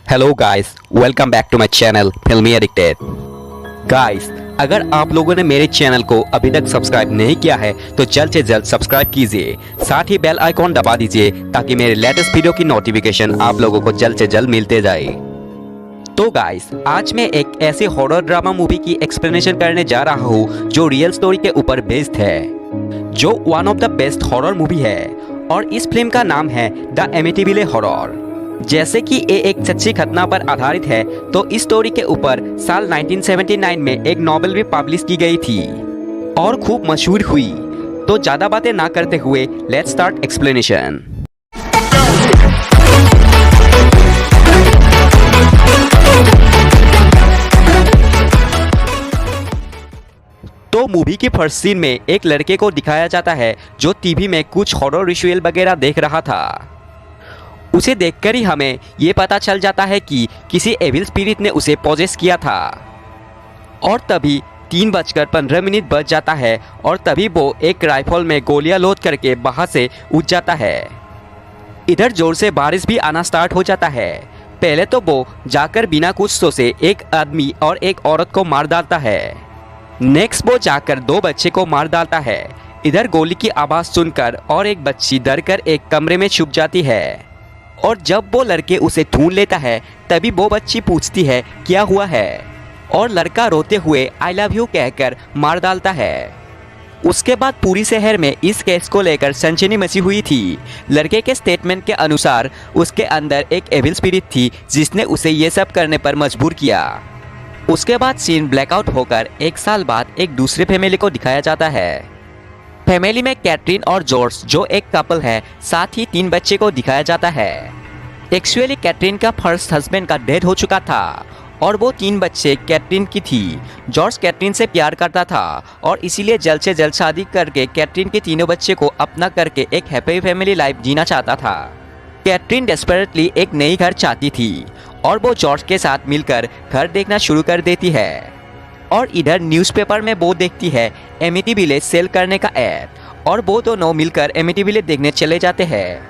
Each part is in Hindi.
Hello guys, welcome back to my channel filmy addicted. Guys, अगर आप लोगों ने मेरे चैनल को अभी तक सब्सक्राइब नहीं किया है तो जल्द से जल्द सब्सक्राइब कीजिए, साथ ही बेल आइकॉन दबा दीजिए ताकि मेरे लेटेस्ट वीडियो की नोटिफिकेशन आप लोगों को जल्द से जल्द मिलते जाए। तो गाइस, आज मैं एक ऐसे हॉरर ड्रामा मूवी की एक्सप्लेनेशन करने जा रहा हूँ जो रियल स्टोरी के ऊपर बेस्ड है, जो one of the best horror movie है और इस फिल्म का नाम है द एमिटिविले हॉरर। जैसे कि ये एक सच्ची घटना पर आधारित है, तो इस स्टोरी के ऊपर साल 1979 में एक नॉवेल भी पब्लिश की गई थी और खूब मशहूर हुई। तो ज्यादा बातें ना करते हुए लेट्स स्टार्ट एक्सप्लेनेशन। तो मूवी की फर्स्ट सीन में एक लड़के को दिखाया जाता है जो टीवी में कुछ हॉरर रिचुअल वगैरह देख रहा था। उसे देखकर ही हमें ये पता चल जाता है कि किसी एविल स्पिरिट ने उसे पॉजेस किया था। और तभी 3:15 बज जाता है और तभी वो एक राइफल में गोलियां लोड करके बाहर से उठ जाता है। इधर जोर से बारिश भी आना स्टार्ट हो जाता है। पहले तो वो जाकर बिना कुछ सोचे एक आदमी और एक औरत को मार डालता है। नेक्स्ट वो जाकर 2 बच्चे को मार डालता है। इधर गोली की आवाज सुनकर और एक बच्ची डरकर एक कमरे में छुप जाती है और जब वो लड़के उसे ढूंढ लेता है तभी वो बच्ची पूछती है क्या हुआ है और लड़का रोते हुए आई लव यू कहकर मार डालता है। उसके बाद पूरी शहर में इस केस को लेकर सनसनी मची हुई थी। लड़के के स्टेटमेंट के अनुसार उसके अंदर एक एविल स्पिरिट थी जिसने उसे ये सब करने पर मजबूर किया। उसके बाद सीन ब्लैकआउट होकर 1 साल बाद एक दूसरे फैमिली को दिखाया जाता है। फैमिली में कैटरीन और जॉर्ज जो एक कपल है, साथ ही 3 बच्चे को दिखाया जाता है। एक्चुअली कैटरीन का फर्स्ट हस्बैंड का डेथ हो चुका था और वो 3 बच्चे कैटरीन की थी। जॉर्ज कैटरीन से प्यार करता था और इसीलिए जल्द से जल्द शादी करके कैटरीन के तीनों बच्चे को अपना करके एक हैप्पी फैमिली लाइफ जीना चाहता था। कैटरीन डेस्परेटली एक नई घर चाहती थी और वो जॉर्ज के साथ मिलकर घर देखना शुरू कर देती है। और इधर न्यूज़पेपर में वो देखती है एमिटिविले सेल करने का ऐड और वो दोनों मिलकर एमिटिविले देखने चले जाते हैं।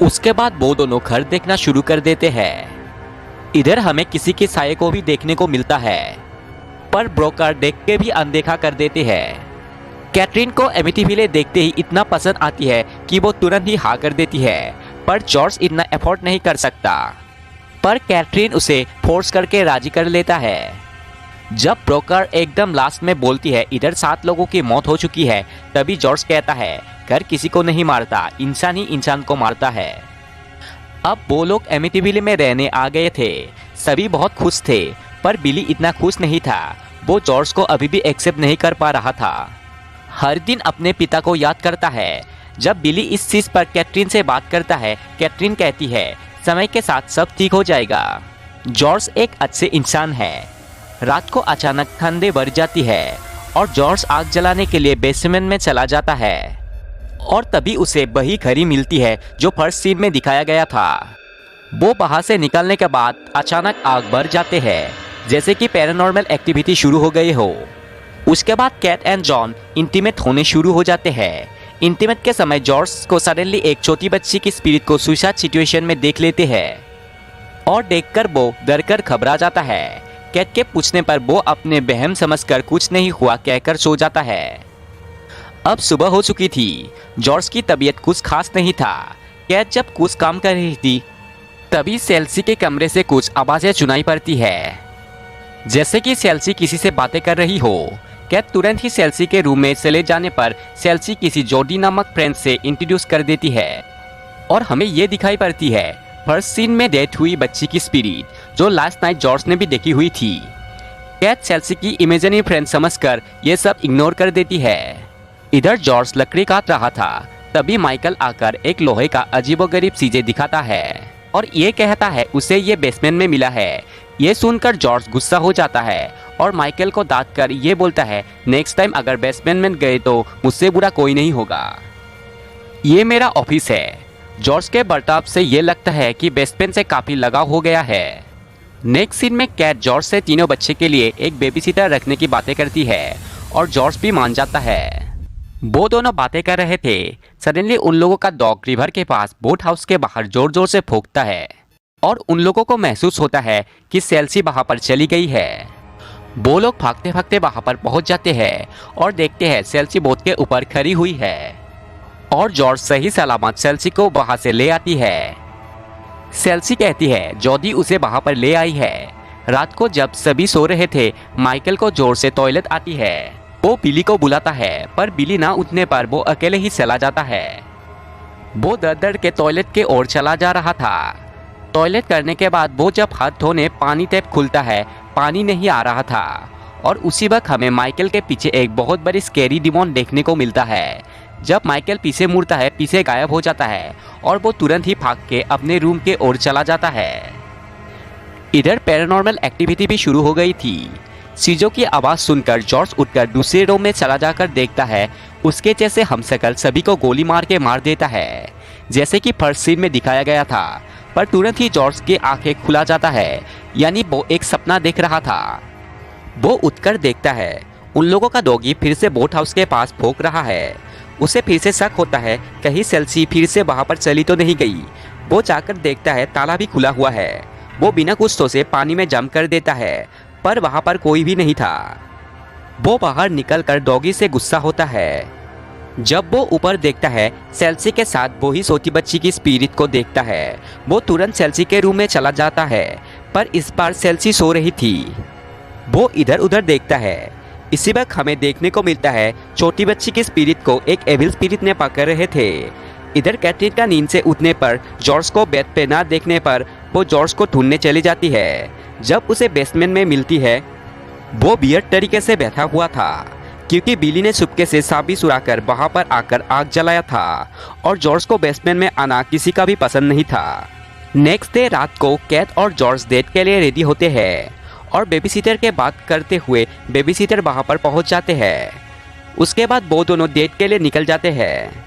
उसके बाद वो दोनों घर देखना शुरू कर देते हैं। इधर हमें किसी के साये को भी देखने को मिलता है, पर ब्रोकर देख के भी अनदेखा कर देते हैं। कैटरीन को एमिटिविले देखते ही इतना पसंद आती है कि वो तुरंत ही हाँ कर देती है, पर जॉर्ज इतना एफोर्ड नहीं कर सकता, पर कैटरीन उसे फोर्स करके राजी कर लेता है। जब ब्रोकर एकदम लास्ट में बोलती है इधर 7 लोगों की मौत हो चुकी है, तभी जॉर्ज कहता है घर किसी को नहीं मारता, इंसान ही इंसान को मारता है। अब वो लोग एमिटिविले में रहने आ गए थे। सभी बहुत खुश थे, पर बिली इतना खुश नहीं था। वो जॉर्ज को अभी भी एक्सेप्ट नहीं कर पा रहा था। हर दिन अपने पिता को याद करता है। जब बिली इस चीज पर कैटरीन से बात करता है, कैटरीन कहती है समय के साथ सब ठीक हो जाएगा। जॉर्ज एक अच्छे इंसान है। रात को अचानक ठंडी बढ़ जाती है और जॉर्ज आग जलाने के लिए बेसमेंट में चला जाता है और तभी उसे वही घड़ी मिलती है जो फर्स्ट सीन में दिखाया गया था। वो बाहर से निकलने के बाद अचानक आग बढ़ जाते हैं, जैसे कि पैरानॉर्मल एक्टिविटी शुरू हो गई हो। उसके बाद कैट एंड जॉन इंटीमेट होने शुरू हो जाते हैं। इंटीमेट के समय जॉर्ज को सडनली एक छोटी बच्ची की स्पिरिट को सुसाइड सिचुएशन में देख लेते हैं और देखकर वो डरकर घबरा जाता है। कैट के पूछने पर वो अपने बहम समझकर कुछ नहीं हुआ कहकर सो जाता है। अब सुबह हो चुकी थी। जॉर्ज की तबीयत कुछ खास नहीं था। कैट जब कुछ काम कर रही थी तभी सेल्सी के कमरे से कुछ आवाजें सुनाई पड़ती है, जैसे कि सेल्सी किसी से बातें कर रही हो। कैट तुरंत ही सेल्सी के रूम में चले जाने पर सेल्सी किसी जोडी नामक फ्रेंड से इंट्रोड्यूस कर देती है और हमें ये दिखाई पड़ती है फर्स्ट सीन में डेथ हुई बच्ची की स्पिरिट जो लास्ट नाइट जॉर्ज ने भी देखी हुई थी। कैट सेल्सी की इमेजिनरी फ्रेंड समझकर ये सब इग्नोर कर देती है। इधर जॉर्ज लकड़ी काट रहा था, तभी माइकल आकर एक लोहे का अजीबोगरीब चीजें दिखाता है और ये कहता है उसे ये बेसमेंट में मिला है। ये सुनकर जॉर्ज गुस्सा हो जाता है और माइकल को डांट कर ये बोलता है नेक्स्ट टाइम अगर बेसमेंट में गए तो मुझसे बुरा कोई नहीं होगा, ये मेरा ऑफिस है। जॉर्ज के बर्ताव से ये लगता है कि बेसमेंट से काफी लगाव हो गया है। नेक्स्ट सीन में कैट जॉर्ज से तीनों बच्चे के लिए एक बेबीसिटर रखने की बातें करती है और जॉर्ज भी मान जाता है। वो दोनों बातें कर रहे थे, सडनली उन लोगों का डॉग रिवर के पास बोट हाउस के बाहर जोर जोर से भौंकता है और उन लोगों को महसूस होता है कि सेल्सी वहां पर चली गई है। वो लोग भागते भागते वहां पर पहुंच जाते हैं और देखते हैं सेल्सी बोट के ऊपर खड़ी हुई है और जॉर्ज सही सलामत सेल्सी को वहां से ले आती है। सेल्सी कहती है जोडी उसे वहां पर ले आई है। रात को जब सभी सो रहे थे, माइकल को जोर से टॉयलेट आती है। वो बिली को बुलाता है पर बिली ना उठने पर वो अकेले ही चला जाता है। वो दर दर के टॉयलेट के ओर चला जा रहा था। टॉयलेट करने के बाद वो जब हाथ धोने पानी टैप खुलता है, पानी नहीं आ रहा था और उसी वक्त हमें माइकल के पीछे एक बहुत बड़ी स्कैरी डिमॉन देखने को मिलता है। जब माइकल पीछे मुड़ता है, पीछे गायब हो जाता है और वो तुरंत ही भाग के अपने रूम के ओर चला जाता है। इधर पैरानॉर्मल एक्टिविटी भी शुरू हो गई थी। चीजों की आवाज सुनकर जॉर्ज उठकर दूसरे रूम में चला जाकर देखता है उसके जैसे हमशक्ल सभी को गोली मार के मार देता है, जैसे कि फर्स्ट सीन में दिखाया गया था। पर तुरंत ही जॉर्ज की आंखें खुला जाता है, यानी वो एक सपना देख रहा था। वो उठकर देखता है उन लोगों का डॉगी फिर से बोट हाउस के पास भौंक रहा है। उसे फिर से शक होता है कहीं सेल्सी फिर से वहां पर चली तो नहीं गई। वो जाकर देखता है ताला भी खुला हुआ है। वो बिना कुछ सोचे पानी में जंप कर देता है पर वहां पर कोई भी नहीं था। वो बाहर निकलकर डॉगी से गुस्सा होता है। जब वो ऊपर देखता है सेल्सी के साथ वो ही छोटी बच्ची की स्पिरिट को देखता है। वो तुरंत सेल्सी के रूम में चला जाता है पर इस बार सेल्सी सो रही थी। वो इधर उधर देखता है। इसी वक्त हमें देखने को मिलता है छोटी बच्ची की स्पिरिट को एक एविल स्पिरिट ने पकड़ रहे थे। इधर कैथरीन का नींद से उठने पर जॉर्ज को बेड पे ना देखने पर वो जॉर्ज को ढूंढने चली जाती है। जब उसे बेसमेंट में मिलती है, वो वियर्ड तरीके से बैठा हुआ था क्योंकि बिली ने चुपके से चाबी चुराकर वहां पर आकर आग जलाया था और जॉर्ज को बेसमेंट में आना किसी का भी पसंद नहीं था। नेक्स्ट डे रात को कैथ और जॉर्ज डेट के लिए रेडी होते हैं और बेबीसिटर के बात करते हुए बेबीसिटर वहां पर पहुंच जाते हैं। उसके बाद वो दोनों डेट के लिए निकल जाते हैं।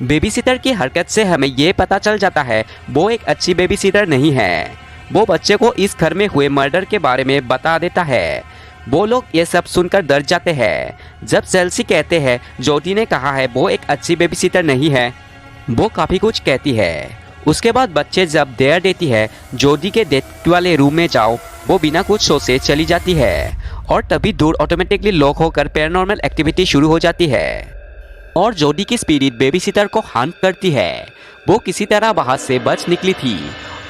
बेबीसिटर की हरकत से हमें ये पता चल जाता है वो एक अच्छी बेबीसिटर नहीं है। वो बच्चे को इस घर में हुए मर्डर के बारे में बता देता है। वो लोग ये सब सुनकर डर जाते हैं। जब सेल्सी कहते हैं जोडी ने कहा है वो एक अच्छी बेबीसिटर नहीं है, वो काफ़ी कुछ कहती है। उसके बाद बच्चे जब डेयर देती है जोडी के डेथ वाले रूम में जाओ, वो बिना कुछ सोचे चली जाती है और तभी डोर ऑटोमेटिकली लॉक होकर पैरानॉर्मल एक्टिविटी शुरू हो जाती है और जोडी की स्पिरिट बेबीसिटर को हांट करती है। वो किसी तरह वहां से बच निकली थी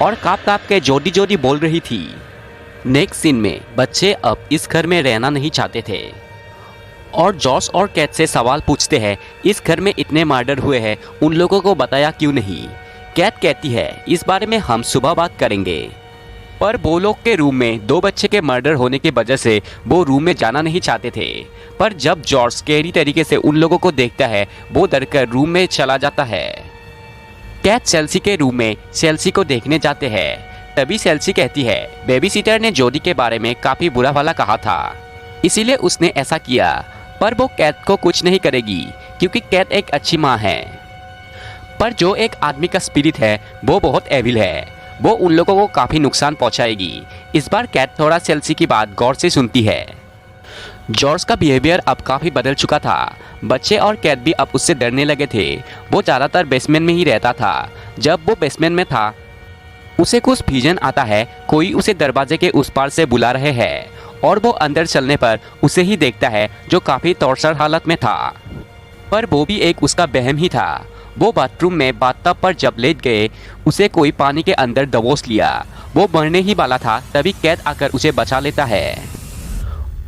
और काँप काँप के जोडी जोडी बोल रही थी। नेक्स्ट सीन में बच्चे अब इस घर में रहना नहीं चाहते थे और जॉर्ज और कैथ से सवाल पूछते हैं इस घर में इतने मर्डर हुए हैं, उन लोगों को बताया क्यों नहीं। कैथ कहती है इस बारे में हम सुबह बात करेंगे। पर वो लोग के रूम में 2 बच्चे के मर्डर होने की वजह से वो रूम में जाना नहीं चाहते थे। पर जब जॉर्ज स्कैरी तरीके से उन लोगों को देखता है, वो डरकर रूम में चला जाता है। कैथ सेल्सी के रूम में सेल्सी को देखने जाते हैं। तभी सेल्सी कहती है बेबीसिटर ने जोडी के बारे में काफी बुरा भला कहा था, इसीलिए उसने ऐसा किया। पर वो कैथ को कुछ नहीं करेगी क्योंकि कैथ एक अच्छी माँ है। पर जो एक आदमी का स्पिरिट है वो बहुत एविल है, वो उन लोगों को काफी नुकसान पहुंचाएगी। इस बार कैथ थोड़ा सेल्सी की बात गौर से सुनती है। जॉर्ज का बिहेवियर अब काफी बदल चुका था। बच्चे और कैथ भी अब उससे डरने लगे थे। वो ज्यादातर बेसमेंट में ही रहता था। जब वो बेसमेंट में था उसे कुछ विजन आता है, कोई उसे दरवाजे के उस पार से बुला रहे हैं और वो अंदर चलने पर उसे ही देखता है जो काफी टॉर्चर हालत में था। पर वो भी एक उसका वहम ही था। वो बाथरूम में बाथटब पर जब लेट गए, उसे कोई पानी के अंदर दबोच लिया। वो मरने ही वाला था, तभी कैथ आकर उसे बचा लेता है।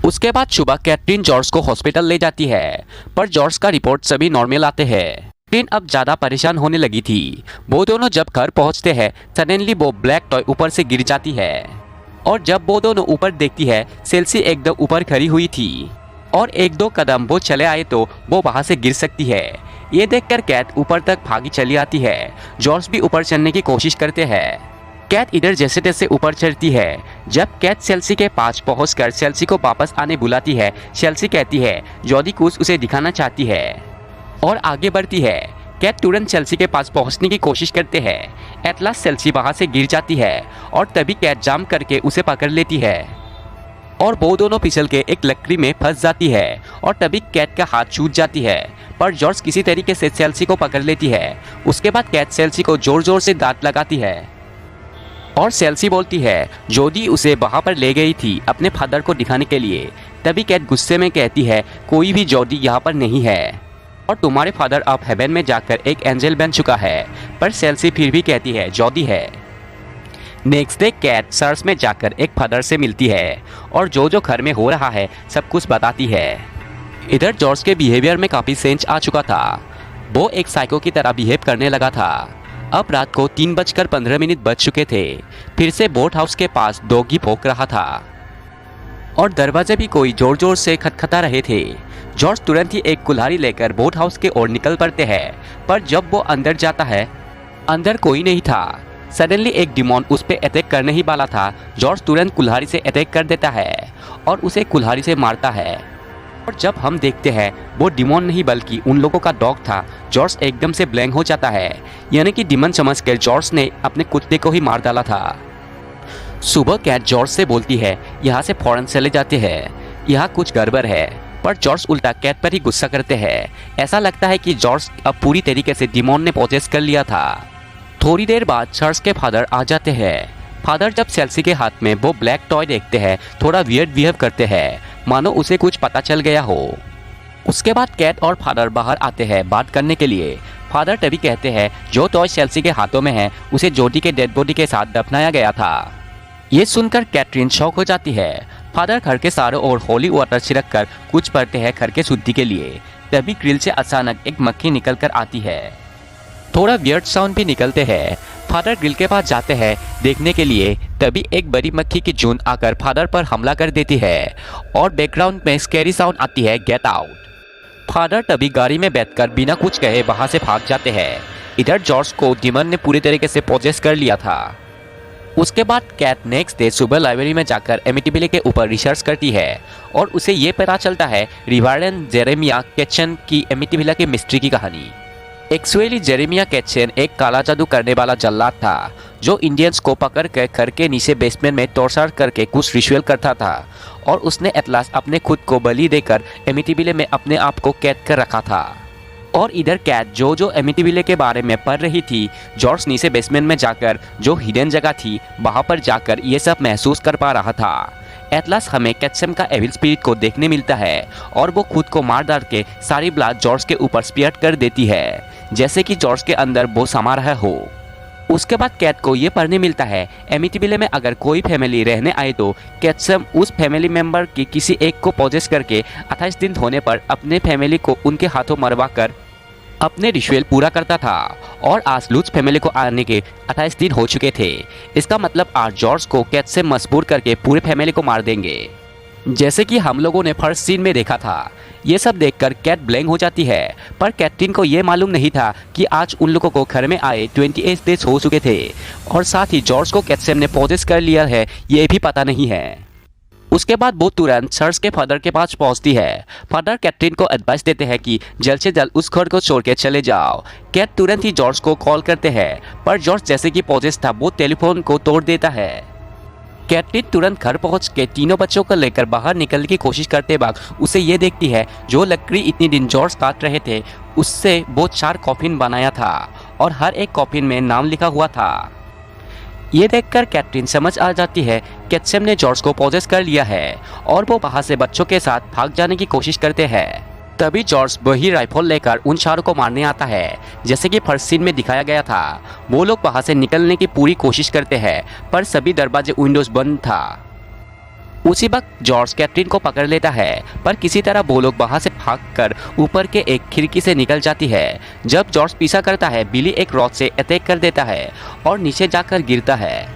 उसके बाद सुबह कैथरीन जॉर्ज को हॉस्पिटल ले जाती है, पर जॉर्ज का रिपोर्ट सभी नॉर्मल आते हैं। कैथरीन अब ज्यादा परेशान होने लगी थी। वो दोनों जब घर पहुंचते हैं, सडनली वो ब्लैक टॉय ऊपर से गिर जाती है और जब वो दोनों ऊपर देखती है, सेल्सी एकदम ऊपर खड़ी हुई थी और 1-2 कदम वो चले आए तो वो वहां से गिर सकती है। ये देखकर कैथ ऊपर तक भागी चली आती है। जॉर्ज भी ऊपर चढ़ने की कोशिश करते हैं। कैथ इधर जैसे तैसे ऊपर चढ़ती है। जब कैथ सेल्सी के पास पहुंचकर सेल्सी को वापस आने बुलाती है, सेल्सी कहती है जोडी कुछ उसे दिखाना चाहती है और आगे बढ़ती है। कैथ तुरंत सेल्सी के पास पहुंचने की कोशिश करते हैं। एट लास्ट सेल्सी वहां से गिर जाती है और तभी कैथ जंप करके उसे पकड़ लेती है और वो दोनों फिसल के एक लकड़ी में फंस जाती है और तभी कैथ का हाथ छूट जाती है। पर जॉर्ज किसी तरीके से सेल्सी को पकड़ लेती है। उसके बाद कैथ सेल्सी को जोर जोर से दांत लगाती है और सेल्सी बोलती है जोडी उसे वहाँ पर ले गई थी अपने फादर को दिखाने के लिए। तभी कैट गुस्से में कहती है कोई भी जोडी यहाँ पर नहीं है और तुम्हारे फादर अब हेवन में जाकर एक एंजल बन चुका है। पर सेल्सी फिर भी कहती है जोडी है। नेक्स्ट डे कैट चर्च में जाकर एक फादर से मिलती है और जो घर में हो रहा है सब कुछ बताती है। इधर जॉर्ज के बिहेवियर में काफ़ी चेंज आ चुका था। वो एक साइको की तरह बिहेव करने लगा था। अब रात को 3:15 बज चुके थे। फिर से बोट हाउस के पास डॉगी भौंक रहा था और दरवाजे भी कोई जोर जोर से खटखटा रहे थे। जॉर्ज तुरंत ही एक कुल्हाड़ी लेकर बोट हाउस के ओर निकल पड़ते हैं। पर जब वो अंदर जाता है अंदर कोई नहीं था। सडनली एक डिमोन उस पर अटैक करने ही वाला था। जॉर्ज तुरंत कुल्हाड़ी से अटैक कर देता है और उसे कुल्हाड़ी से मारता है। और जब हम देखते हैं वो डिमोन नहीं बल्कि उन लोगों का डॉग था। जॉर्ज एकदम से ब्लैंक हो जाता है, यानी कि डिमन समझकर जॉर्ज ने अपने कुत्ते को ही मार डाला था। सुबह कैट जॉर्ज से बोलती है यहाँ से फौरन चले जाते हैं, यहाँ कुछ गड़बड़ है। पर जॉर्ज उल्टा कैट पर ही गुस्सा करते हैं। ऐसा लगता है कि जॉर्ज अब पूरी तरीके से डिमोन ने पोजेस कर लिया था। थोड़ी देर बाद चर्च के फादर आ जाते हैं। फादर जब सेल्सी के हाथ में वो ब्लैक टॉय देखते हैं थोड़ा वियर्ड बिहेव करते हैं, मानो उसे कुछ पता चल गया हो। उसके बाद कैट और फादर बाहर आते हैं बात करने के लिए। फादर तभी कहते हैं जो टॉय सेल्सी के हाथों में है उसे जोडी के डेड बॉडी के साथ दफनाया गया था। ये सुनकर कैटरीन शॉक हो जाती है। फादर घर के चारों ओर होली वाटर छिड़क कर कुछ भरते हैं घर के शुद्धि के लिए। तभी ग्रिल से अचानक एक मक्खी निकल कर आती है। थोड़ा वियर्ड साउंड भी निकलते हैं। फादर ग्रिल के पास जाते हैं देखने के लिए। तभी एक बड़ी मक्खी की झुंड आकर फादर पर हमला कर देती है और बैकग्राउंड में स्कैरी साउंड आती है, गेट आउट। फादर तभी गाड़ी में बैठकर बिना कुछ कहे वहां से भाग जाते हैं। इधर जॉर्ज को डिमन ने पूरी तरीके से पोजेस कर लिया था। उसके बाद कैट नेक्स्ट डे सुबह लाइब्रेरी में जाकर एमिटिबिले के ऊपर रिसर्च करती है और उसे ये पता चलता है रिवार्डन जेरेमिया कैचन की एमिटिबिला की मिस्ट्री की कहानी। एक्चुअली जेरेमिया कैचन एक काला जादू करने वाला जल्लाद था जो इंडियंस को पकड़ कर घर के नीचे बेसमेंट में टॉर्चर करके कुछ रिचुअल करता था और उसने एट लास्ट अपने खुद को बलि देकर एमिटिबिले में अपने आप को कैद कर रखा था। और इधर कैट जो एमिटिबिले के बारे में पढ़ रही थी, जॉर्ज नीचे बेसमेंट में जाकर जो हिडन जगह थी वहां पर जाकर ये सब महसूस कर पा रहा था। एट लास्ट हमें कैचम का एविल स्पिरिट को देखने मिलता है और वो खुद को मार डाल के सारी ब्लास्ट जॉर्ज के ऊपर स्पियर्ट कर देती है, जैसे कि जॉर्ज के अंदर वो समा रहा हो। उसके बाद कैट को ये पढ़ने मिलता है एमिटिबिले में अगर कोई फैमिली रहने आए तो कैचम उस फैमिली मेंबर की किसी एक को पोजेस करके 28 दिन होने पर अपने फैमिली को उनके हाथों मरवा कर अपने रिचुअल पूरा करता था। और आज लूज फैमिली को आने के 28 दिन हो चुके थे। इसका मतलब आज जॉर्ज को कैट से मजबूर करके पूरे फैमिली को मार देंगे, जैसे कि हम लोगों ने फर्स्ट सीन में देखा था। ये सब देखकर कैट ब्लैंक हो जाती है। पर कैटरीन को ये मालूम नहीं था कि आज उन लोगों को घर में आए 28 डेज हो चुके थे और साथ ही जॉर्ज को कैटसेम ने पोजेस कर लिया है ये भी पता नहीं है। उसके बाद वो तुरंत चर्च के फादर के पास पहुंचती है। फादर कैटरीन को एडवाइस देते हैं कि जल्द से जल्द उस घर को छोड़ के चले जाओ। कैट तुरंत ही जॉर्ज को कॉल करते हैं, पर जॉर्ज जैसे कि पोजेस था वो टेलीफोन को तोड़ देता है। कैटरीन तुरंत घर पहुंच के तीनों बच्चों को लेकर बाहर निकलने की कोशिश करते वक्त उसे ये देखती है जो लकड़ी इतनी दिन जॉर्ज काट रहे थे उससे वो 4 कॉफिन बनाया था और हर एक कॉफिन में नाम लिखा हुआ था। ये देखकर कैटरीन समझ आ जाती है कैटसेम ने जॉर्ज को पोजेस कर लिया है और वो वहां से बच्चों के साथ भाग जाने की कोशिश करते हैं। तभी जॉर्ज वही राइफल लेकर उन 4 को मारने आता है, जैसे कि फर्स्ट सीन में दिखाया गया था। वो लोग वहां से निकलने की पूरी कोशिश करते हैं पर सभी दरवाजे विंडोज बंद था। उसी वक्त जॉर्ज कैटरीन को पकड़ लेता है, पर किसी तरह वो लोग वहां से भागकर ऊपर के एक खिड़की से निकल जाती है। जब जॉर्ज पीछा करता है बिली एक रॉड से अटैक कर देता है और नीचे जाकर गिरता है।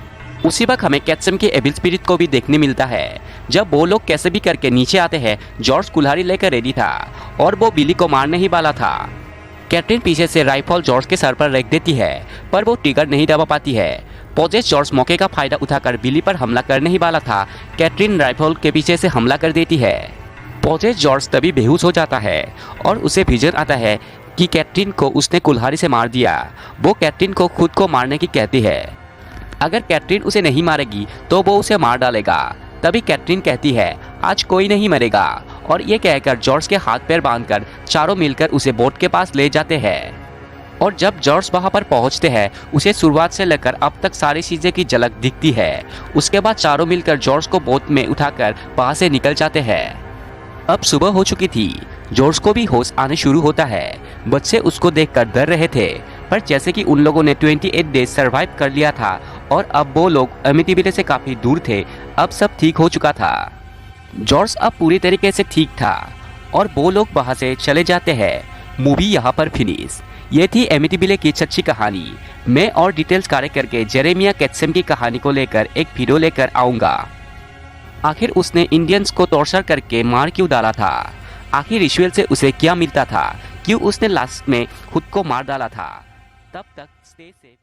उसी वक्त हमें कैटसम के एविल स्पिरिट को भी देखने मिलता है। जब वो लोग कैसे भी करके नीचे आते हैं, जॉर्ज कुल्हाड़ी लेकर रेडी था और वो बिली को मारने ही वाला था। कैटरीन पीछे से राइफल जॉर्ज के सर पर रख देती है, पर वो ट्रिगर नहीं दबा पाती है। पोजेस जॉर्ज मौके का फायदा उठाकर बिली पर हमला करने ही वाला था। कैटरीन राइफल के पीछे से हमला कर देती है। पोजेस जॉर्ज तभी बेहोश हो जाता है और उसे विजन आता है कि कैटरीन को उसने कुल्हाड़ी से मार दिया। वो कैटरीन को खुद को मारने की कहती है। अगर कैटरीन उसे नहीं मारेगी तो वो उसे मार डालेगा। तभी कैटरीन कहती है आज कोई नहीं मरेगा और ये कहकर जॉर्ज के हाथ पैर बांधकर चारों मिलकर उसे बोट के पास ले जाते हैं। और जब जॉर्ज वहां पर पहुंचते हैं उसे शुरुआत से लेकर अब तक सारी चीजें की झलक दिखती है। उसके बाद चारों मिलकर जॉर्ज को बोट में उठाकर वहां से निकल जाते हैं। अब सुबह हो चुकी थी। जॉर्ज को भी होश आने शुरू होता है। बच्चे उसको देखकर डर रहे थे, पर जैसे कि उन लोगों ने 28 डेज सरवाइव कर लिया था और अब वो लोग अमिटीविले से काफी दूर थे, अब सब ठीक हो चुका था। जॉर्ज अब पूरी तरीके से ठीक था और वो लोग वहां से चले जाते हैं। मूवी यहाँ पर फिनिश। ये थी एमिटीविले की सच्ची कहानी। मैं और डिटेल्स कार्य करके जेरेमिया कैट्सम की कहानी को लेकर एक वीडियो लेकर आऊंगा। आखिर उसने इंडियंस को टॉर्चर करके मार क्यों डाला था? आखिर रिचुअल से उसे क्या मिलता था? क्यों उसने लास्ट में खुद को मार डाला था? तब तक स्टे सेफ।